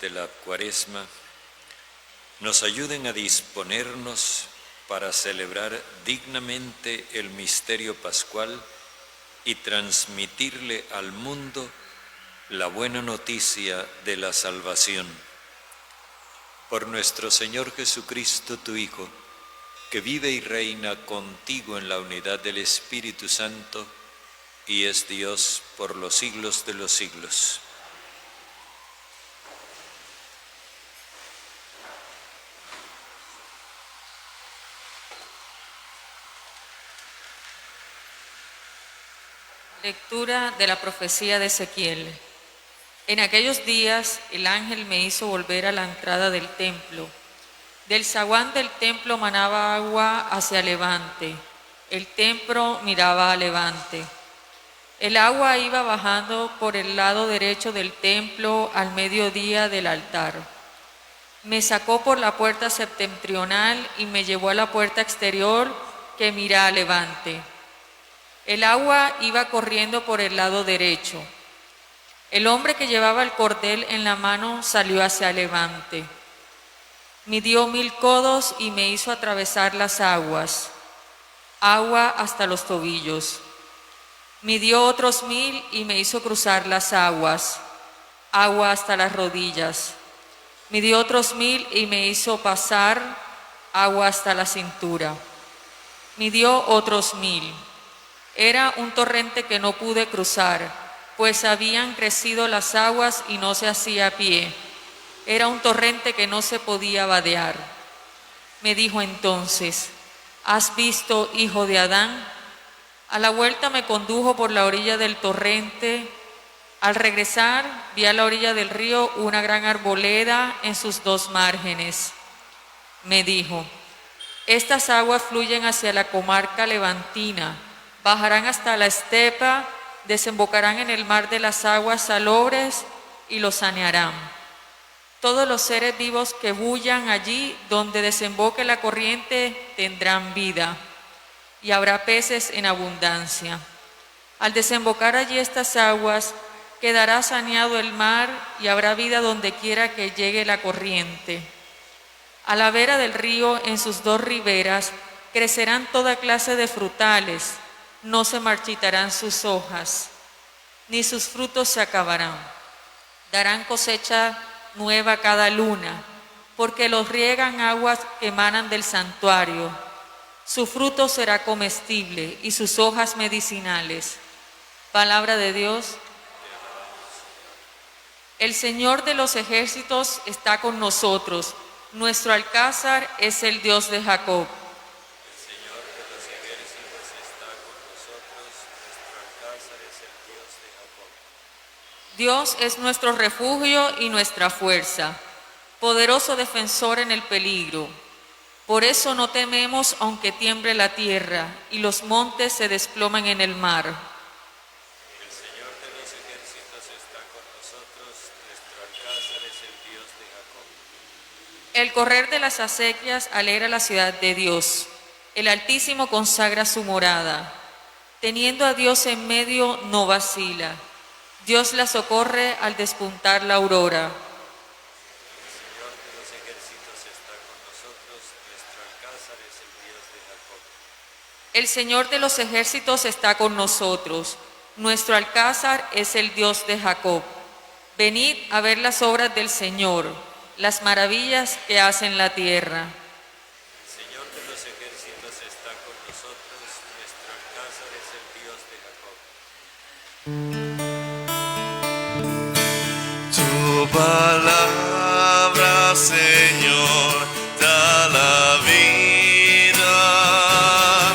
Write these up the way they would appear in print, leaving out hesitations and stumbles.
de la Cuaresma nos ayuden a disponernos para celebrar dignamente el misterio pascual y transmitirle al mundo la buena noticia de la salvación. Por nuestro Señor Jesucristo, tu Hijo, que vive y reina contigo en la unidad del Espíritu Santo y es Dios por los siglos de los siglos. Lectura de la profecía de Ezequiel. En aquellos días el ángel me hizo volver a la entrada del templo. Del zaguán del templo manaba agua hacia levante. El templo miraba a levante. El agua iba bajando por el lado derecho del templo al mediodía del altar. Me sacó por la puerta septentrional y me llevó a la puerta exterior que mira a levante. El agua iba corriendo por el lado derecho. El hombre que llevaba el cordel en la mano salió hacia levante. Midió 1000 codos y me hizo atravesar las aguas, agua hasta los tobillos. Midió otros 1000 y me hizo cruzar las aguas, agua hasta las rodillas. Midió otros 1000 y me hizo pasar, agua hasta la cintura. Midió otros 1000. Era un torrente que no pude cruzar, pues habían crecido las aguas y no se hacía pie. Era un torrente que no se podía vadear. Me dijo entonces: ¿has visto, hijo de Adán? A la vuelta me condujo por la orilla del torrente. Al regresar vi a la orilla del río una gran arboleda en sus 2 márgenes. Me dijo: estas aguas fluyen hacia la comarca levantina, bajarán hasta la estepa, desembocarán en el mar de las aguas salobres y lo sanearán. Todos los seres vivos que bullan allí donde desemboque la corriente tendrán vida, y habrá peces en abundancia. Al desembocar allí estas aguas, quedará saneado el mar y habrá vida donde quiera que llegue la corriente. A la vera del río, en sus 2 riberas, crecerán toda clase de frutales. No se marchitarán sus hojas, ni sus frutos se acabarán. Darán cosecha nueva cada luna, porque los riegan aguas que emanan del santuario. Su fruto será comestible y sus hojas medicinales. Palabra de Dios. El Señor de los ejércitos está con nosotros. Nuestro alcázar es el Dios de Jacob. Dios es nuestro refugio y nuestra fuerza, poderoso defensor en el peligro. Por eso no tememos aunque tiemble la tierra y los montes se desplomen en el mar. El Señor de los ejércitos está con nosotros, nuestro alcázar es el Dios de Jacob. El correr de las acequias alegra la ciudad de Dios. El Altísimo consagra su morada. Teniendo a Dios en medio no vacila. Dios la socorre al despuntar la aurora. El Señor de los ejércitos está con nosotros, nuestro alcázar es el Dios de Jacob. El Señor de los ejércitos está con nosotros, nuestro alcázar es el Dios de Jacob. Venid a ver las obras del Señor, las maravillas que hace en la tierra. El Señor de los ejércitos está con nosotros, nuestro alcázar es el Dios de Jacob. Tu palabra, Señor, da la vida.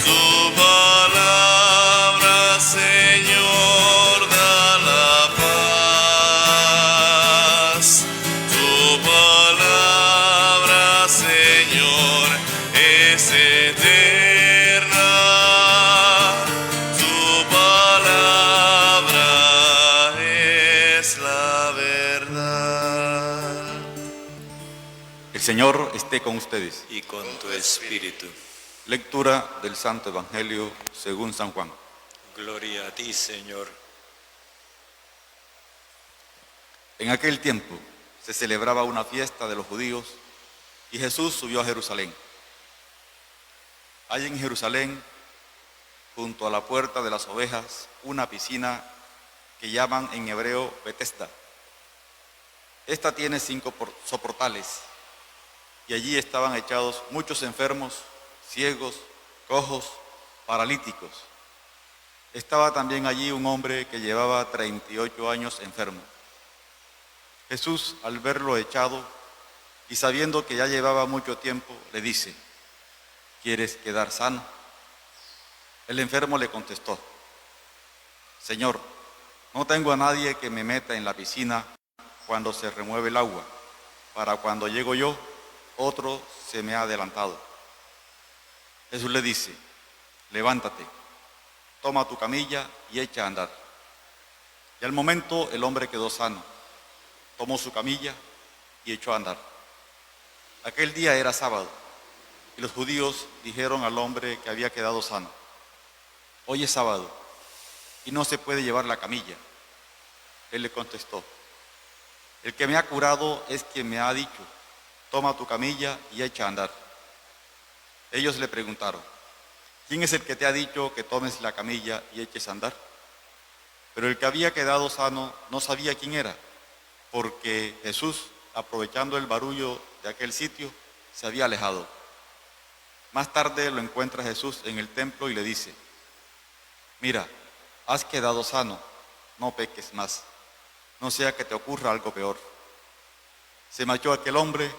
Tu palabra, Señor, da la paz. Tu palabra, Señor, es eterna. Tu palabra es la verdad. El Señor esté con ustedes. Y con tu espíritu. Lectura del Santo Evangelio según San Juan. Gloria a ti, Señor. En aquel tiempo se celebraba una fiesta de los judíos y Jesús subió a Jerusalén. Hay en Jerusalén, junto a la puerta de las ovejas, una piscina que llaman en hebreo Betesda. Esta tiene 5 soportales y allí estaban echados muchos enfermos, ciegos, cojos, paralíticos. Estaba también allí un hombre que llevaba 38 años enfermo. Jesús, al verlo echado y sabiendo que ya llevaba mucho tiempo, le dice: ¿quieres quedar sano? El enfermo le contestó: Señor, no tengo a nadie que me meta en la piscina cuando se remueve el agua. Para cuando llego yo, otro se me ha adelantado. Jesús le dice: levántate, toma tu camilla y echa a andar. Y al momento el hombre quedó sano, tomó su camilla y echó a andar. Aquel día era sábado y los judíos dijeron al hombre que había quedado sano: hoy es sábado y no se puede llevar la camilla. Él le contestó: el que me ha curado es quien me ha dicho: toma tu camilla y echa a andar. Ellos le preguntaron: ¿quién es el que te ha dicho que tomes la camilla y eches a andar? Pero el que había quedado sano no sabía quién era, porque Jesús, aprovechando el barullo de aquel sitio, se había alejado. Más tarde lo encuentra Jesús en el templo y le dice: mira, has quedado sano, no peques más, no sea que te ocurra algo peor. Se marchó aquel hombre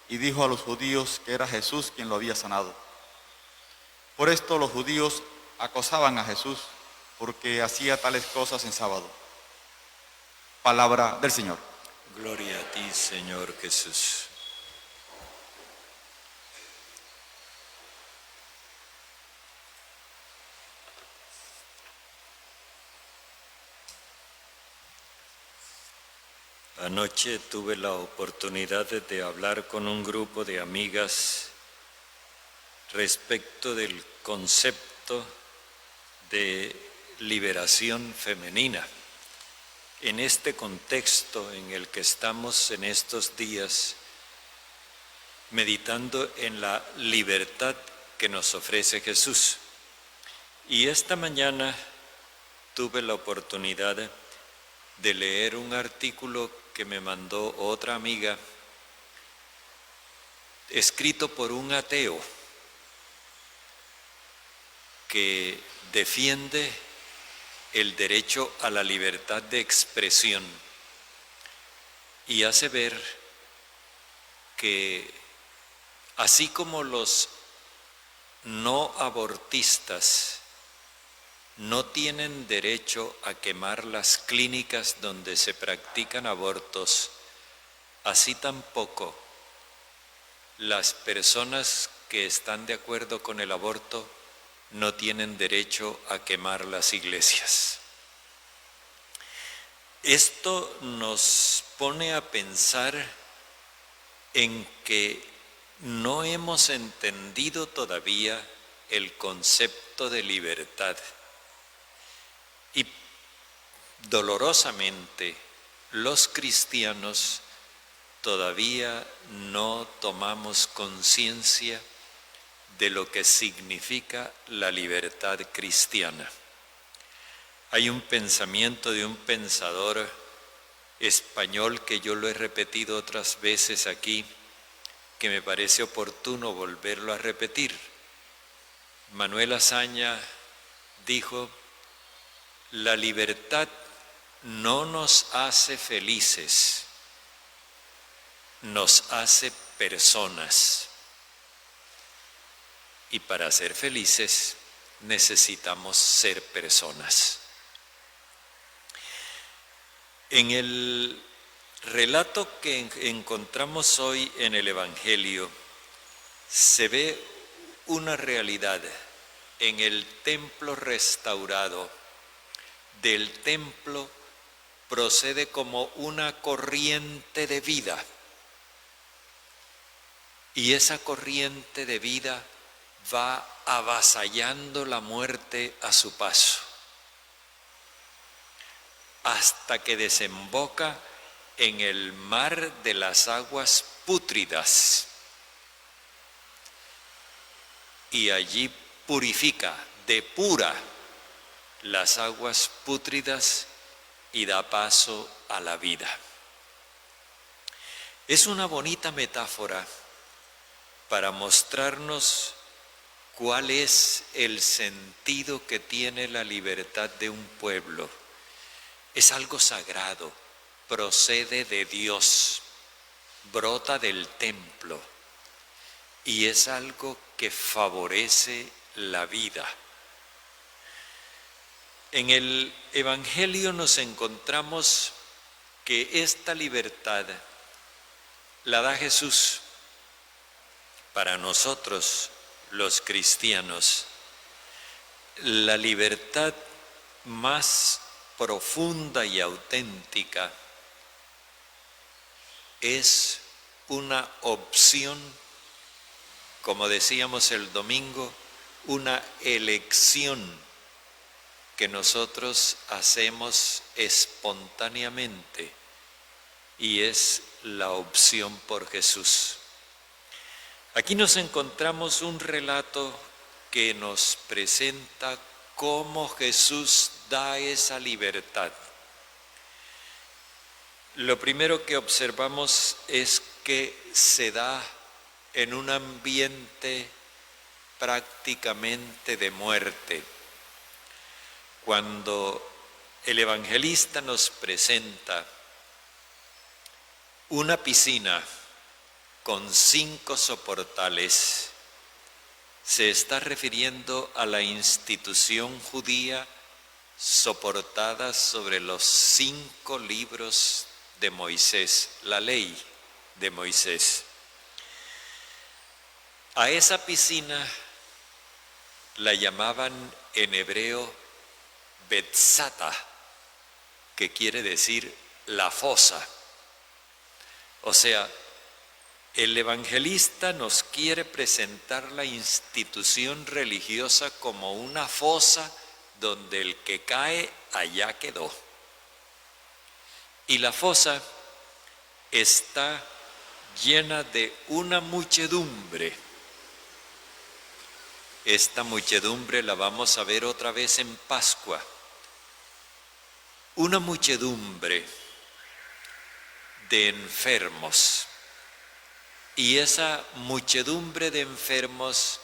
y dijo a los judíos que era Jesús quien lo había sanado. Por esto los judíos acosaban a Jesús porque hacía tales cosas en sábado. Palabra del Señor. Gloria a ti, Señor Jesús. Anoche tuve la oportunidad de hablar con un grupo de amigas respecto del concepto de liberación femenina. En este contexto en el que estamos en estos días, meditando en la libertad que nos ofrece Jesús. Y esta mañana tuve la oportunidad de leer un artículo que me mandó otra amiga, escrito por un ateo que defiende el derecho a la libertad de expresión y hace ver que así como los no abortistas no tienen derecho a quemar las clínicas donde se practican abortos, así tampoco las personas que están de acuerdo con el aborto no tienen derecho a quemar las iglesias. Esto nos pone a pensar en que no hemos entendido todavía el concepto de libertad. Y dolorosamente los cristianos todavía no tomamos conciencia de lo que significa la libertad cristiana. Hay un pensamiento de un pensador español que yo lo he repetido otras veces aquí, que me parece oportuno volverlo a repetir. Manuel Azaña dijo: la libertad no nos hace felices, nos hace personas. Y para ser felices necesitamos ser personas. En el relato que encontramos hoy en el Evangelio se ve una realidad. En el templo restaurado, del templo procede como una corriente de vida. Y esa corriente de vida va avasallando la muerte a su paso, hasta que desemboca en el mar de las aguas pútridas y allí purifica, depura las aguas pútridas y da paso a la vida. Es una bonita metáfora para mostrarnos cuál es el sentido que tiene la libertad de un pueblo. Es algo sagrado, procede de Dios, brota del templo y es algo que favorece la vida. En el Evangelio nos encontramos que esta libertad la da Jesús para nosotros los cristianos. La libertad más profunda y auténtica es una opción, como decíamos el domingo, una elección que nosotros hacemos espontáneamente, y es la opción por Jesús. Aquí nos encontramos un relato que nos presenta cómo Jesús da esa libertad. Lo primero que observamos es que se da en un ambiente prácticamente de muerte. Cuando el evangelista nos presenta una piscina con 5 soportales, se está refiriendo a la institución judía soportada sobre los 5 libros de Moisés, la ley de Moisés. A esa piscina la llamaban en hebreo Betzata, que quiere decir la fosa. O sea, el evangelista nos quiere presentar la institución religiosa como una fosa donde el que cae allá quedó. Y la fosa está llena de una muchedumbre. Esta muchedumbre la vamos a ver otra vez en Pascua. Una muchedumbre de enfermos. Y esa muchedumbre de enfermos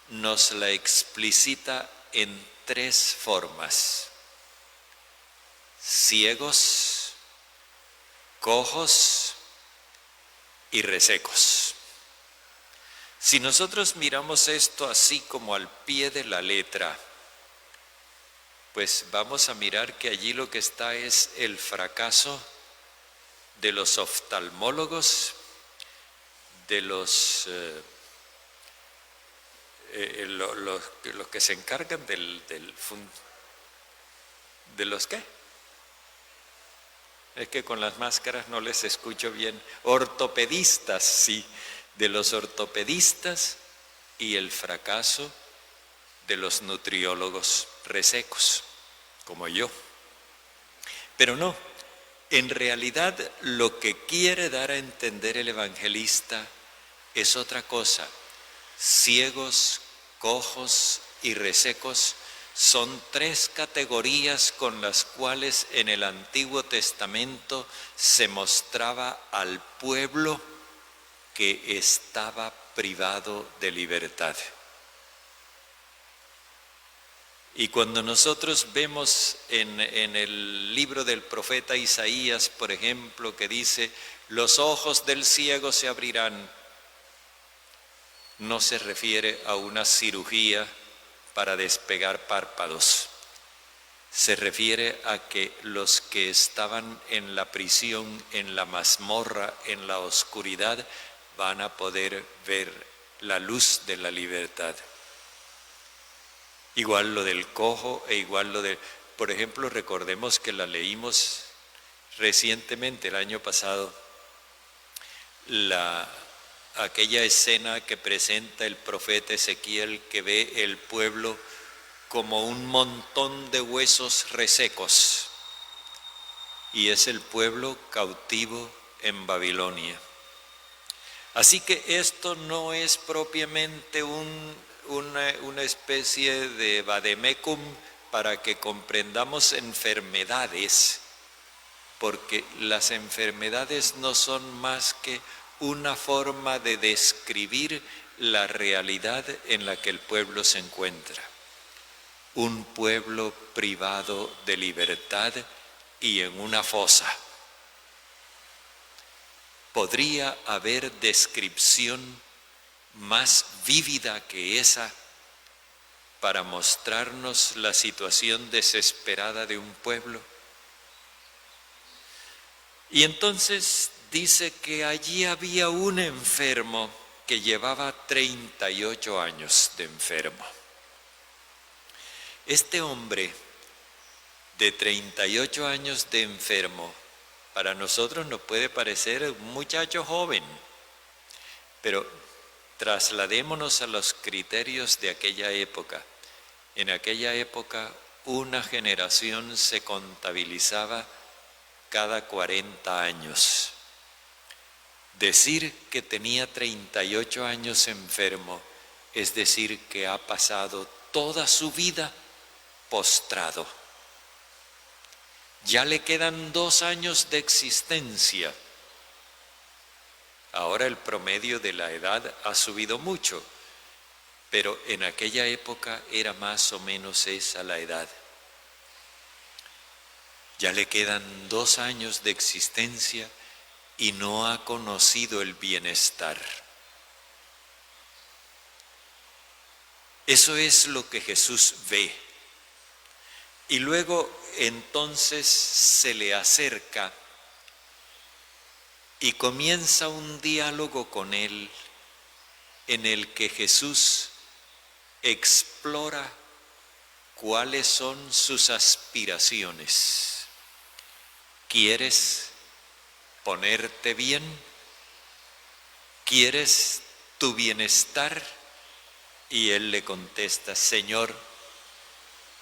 nos la explicita en 3 formas: ciegos, cojos y resecos. Si nosotros miramos esto así como al pie de la letra, pues vamos a mirar que allí lo que está es el fracaso de los oftalmólogos, de los que se encargan de los ¿qué? Es que con las máscaras no les escucho bien. Ortopedistas, sí, de los ortopedistas, y el fracaso de los nutriólogos resecos, como yo. Pero no, en realidad lo que quiere dar a entender el evangelista es otra cosa. Ciegos, cojos y resecos son 3 categorías con las cuales en el Antiguo Testamento se mostraba al pueblo que estaba privado de libertad. Y cuando nosotros vemos en el libro del profeta Isaías, por ejemplo, que dice: los ojos del ciego se abrirán, no se refiere a una cirugía para despegar párpados. Se refiere a que los que estaban en la prisión, en la mazmorra, en la oscuridad, van a poder ver la luz de la libertad. Igual lo del cojo e igual lo de... Por ejemplo, recordemos que la leímos recientemente, el año pasado, aquella escena que presenta el profeta Ezequiel, que ve el pueblo como un montón de huesos resecos. y es el pueblo cautivo en Babilonia. Así que esto no es propiamente una especie de vademecum para que comprendamos enfermedades, porque las enfermedades no son más que una forma de describir la realidad en la que el pueblo se encuentra. Un pueblo privado de libertad y en una fosa. ¿Podría haber descripción más vívida que esa para mostrarnos la situación desesperada de un pueblo? Y entonces dice que allí había un enfermo que llevaba 38 años de enfermo. Este hombre de 38 años de enfermo, para nosotros nos puede parecer un muchacho joven, pero trasladémonos a los criterios de aquella época. En aquella época una generación se contabilizaba cada 40 años. Decir que tenía 38 años enfermo es decir que ha pasado toda su vida postrado. Ya le quedan 2 años de existencia. Ahora el promedio de la edad ha subido mucho, pero en aquella época era más o menos esa la edad. Ya le quedan 2 años de existencia y no ha conocido el bienestar. Eso es lo que Jesús ve. Y luego entonces se le acerca y comienza un diálogo con él en el que Jesús explora cuáles son sus aspiraciones. ¿Quieres ponerte bien? ¿Quieres tu bienestar? Y él le contesta: Señor,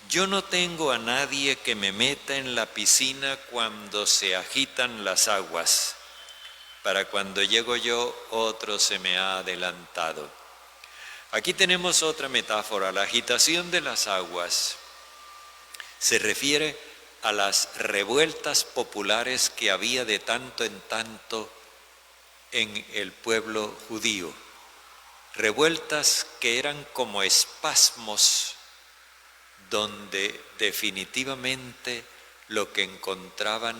yo no tengo a nadie que me meta en la piscina cuando se agitan las aguas. Para cuando llego yo, otro se me ha adelantado. Aquí tenemos otra metáfora. La agitación de las aguas se refiere a las revueltas populares que había de tanto en tanto en el pueblo judío. Revueltas que eran como espasmos donde definitivamente lo que encontraban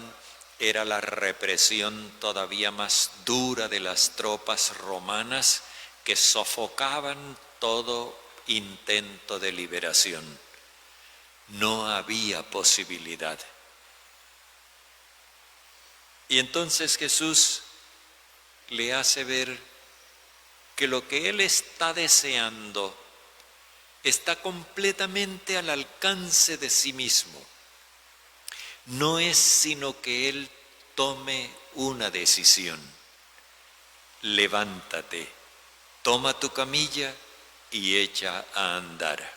era la represión todavía más dura de las tropas romanas que sofocaban todo intento de liberación. No había posibilidad. Y entonces Jesús le hace ver que lo que él está deseando está completamente al alcance de sí mismo. No es sino que él tome una decisión. Levántate, toma tu camilla y echa a andar.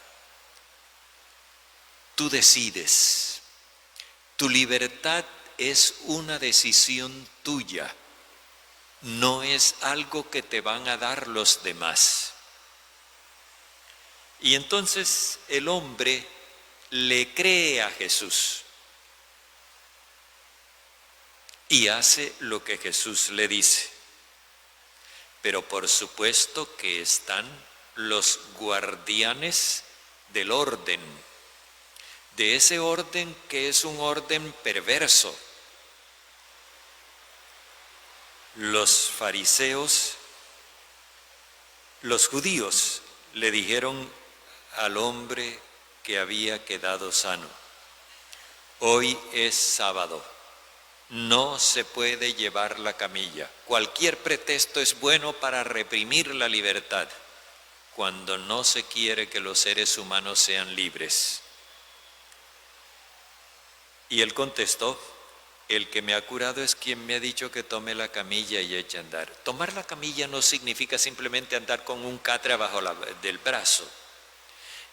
Tú decides. Tu libertad es una decisión tuya. No es algo que te van a dar los demás. Y entonces el hombre le cree a Jesús y hace lo que Jesús le dice. Pero por supuesto que están los guardianes del orden, de ese orden que es un orden perverso. Los fariseos, los judíos, le dijeron al hombre que había quedado sano: hoy es sábado, no se puede llevar la camilla. Cualquier pretexto es bueno para reprimir la libertad cuando no se quiere que los seres humanos sean libres. Y él contestó: el que me ha curado es quien me ha dicho que tome la camilla y eche a andar. Tomar la camilla no significa simplemente andar con un catre abajo del brazo.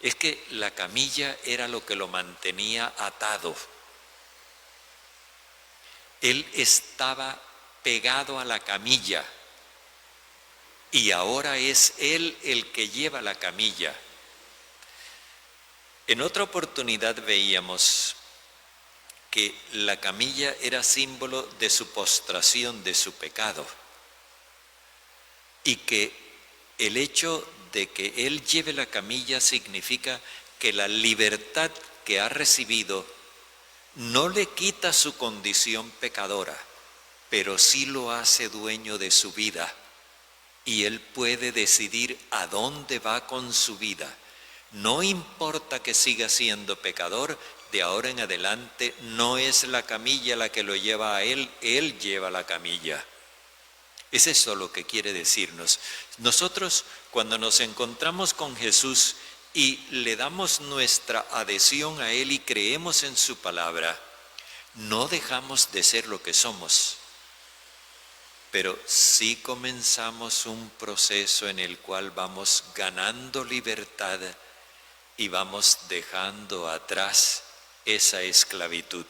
Es que la camilla era lo que lo mantenía atado. Él estaba pegado a la camilla y ahora es Él el que lleva la camilla. En otra oportunidad veíamos que la camilla era símbolo de su postración, de su pecado, y que el hecho de que Él lleve la camilla significa que la libertad que ha recibido no le quita su condición pecadora, pero sí lo hace dueño de su vida, y Él puede decidir a dónde va con su vida. No importa que siga siendo pecador, de ahora en adelante no es la camilla la que lo lleva a Él, Él lleva la camilla. Es eso lo que quiere decirnos. Nosotros, cuando nos encontramos con Jesús y le damos nuestra adhesión a Él y creemos en su palabra, no dejamos de ser lo que somos, pero sí comenzamos un proceso en el cual vamos ganando libertad y vamos dejando atrás esa esclavitud.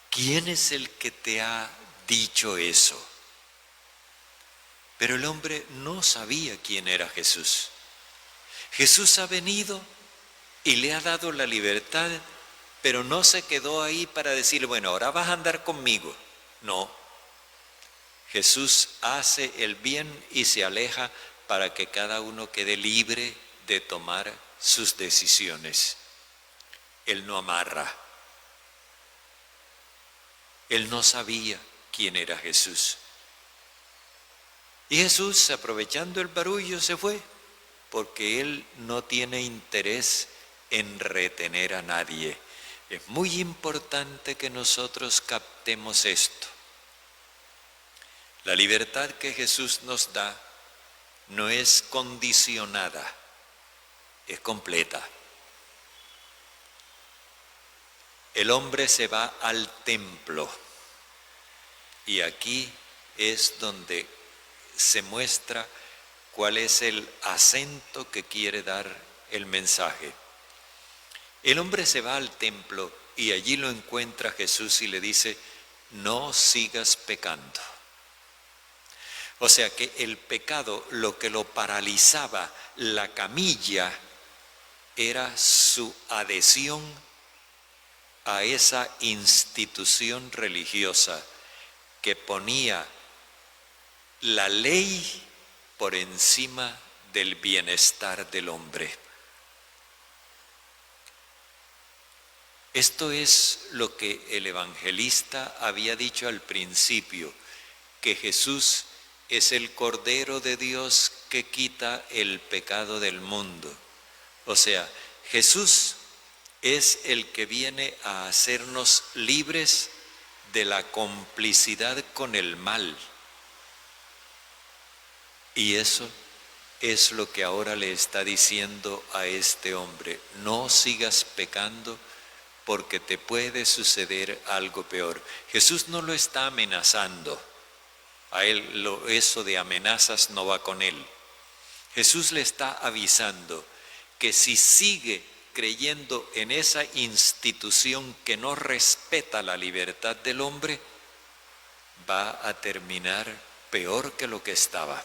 ¿Quién es el que te ha dicho eso? Pero el hombre no sabía quién era Jesús. Jesús ha venido y le ha dado la libertad, pero no se quedó ahí para decir, bueno, ahora vas a andar conmigo. No. Jesús hace el bien y se aleja para que cada uno quede libre de tomar sus decisiones. Él no amarra. Él no sabía quién era Jesús. Y Jesús, aprovechando el barullo, se fue, porque Él no tiene interés en retener a nadie. Es muy importante que nosotros captemos esto. La libertad que Jesús nos da no es condicionada, es completa. El hombre se va al templo y aquí es donde se muestra cuál es el acento que quiere dar el mensaje. El hombre se va al templo y allí lo encuentra Jesús y le dice, no sigas pecando. O sea que el pecado, lo que lo paralizaba, la camilla, era su adhesión a esa institución religiosa que ponía la ley por encima del bienestar del hombre. Esto es lo que el evangelista había dicho al principio, que Jesús es el Cordero de Dios que quita el pecado del mundo. O sea, Jesús es el que viene a hacernos libres de la complicidad con el mal. Y eso es lo que ahora le está diciendo a este hombre. No sigas pecando porque te puede suceder algo peor. Jesús no lo está amenazando. A él eso de amenazas no va con él. Jesús le está avisando que si sigue creyendo en esa institución que no respeta la libertad del hombre, va a terminar peor que lo que estaba.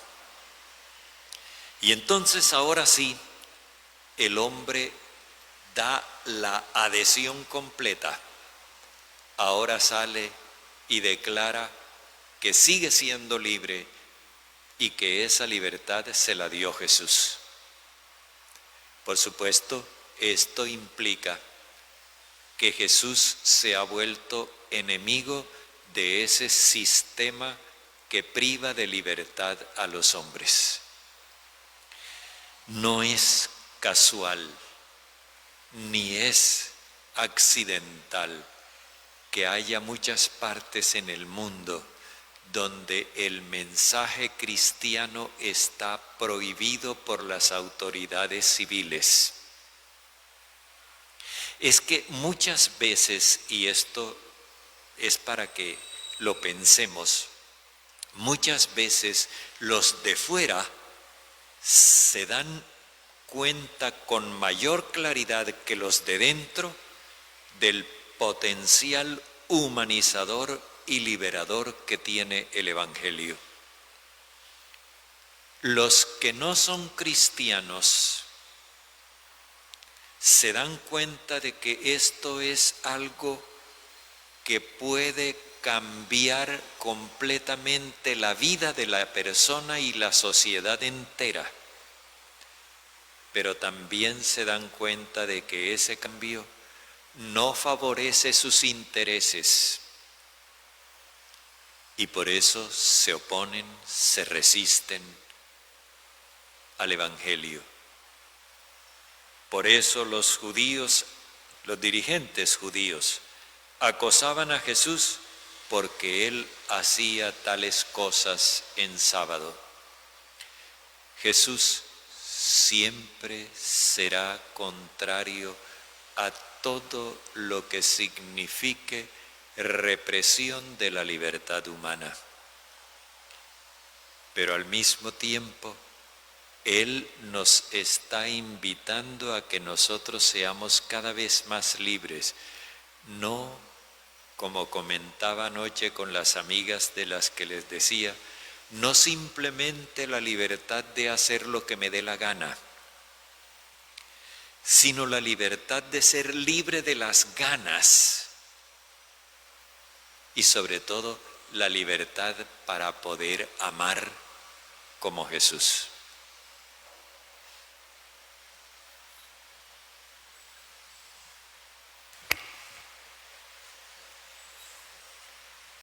Y entonces ahora sí, el hombre da la adhesión completa. Ahora sale y declara que sigue siendo libre y que esa libertad se la dio Jesús. Por supuesto, esto implica que Jesús se ha vuelto enemigo de ese sistema que priva de libertad a los hombres. No es casual ni es accidental que haya muchas partes en el mundo donde el mensaje cristiano está prohibido por las autoridades civiles. Es que muchas veces, y esto es para que lo pensemos, muchas veces los de fuera se dan cuenta con mayor claridad que los de dentro del potencial humanizador y liberador que tiene el Evangelio. Los que no son cristianos se dan cuenta de que esto es algo que puede cambiar completamente la vida de la persona y la sociedad entera, pero también se dan cuenta de que ese cambio no favorece sus intereses y por eso se oponen, se resisten al Evangelio. Por eso los judíos, los dirigentes judíos, acosaban a Jesús porque él hacía tales cosas en sábado. Jesús siempre será contrario a todo lo que signifique represión de la libertad humana. Pero al mismo tiempo, Él nos está invitando a que nosotros seamos cada vez más libres, no como comentaba anoche con las amigas de las que les decía, no simplemente la libertad de hacer lo que me dé la gana, sino la libertad de ser libre de las ganas y sobre todo la libertad para poder amar como Jesús.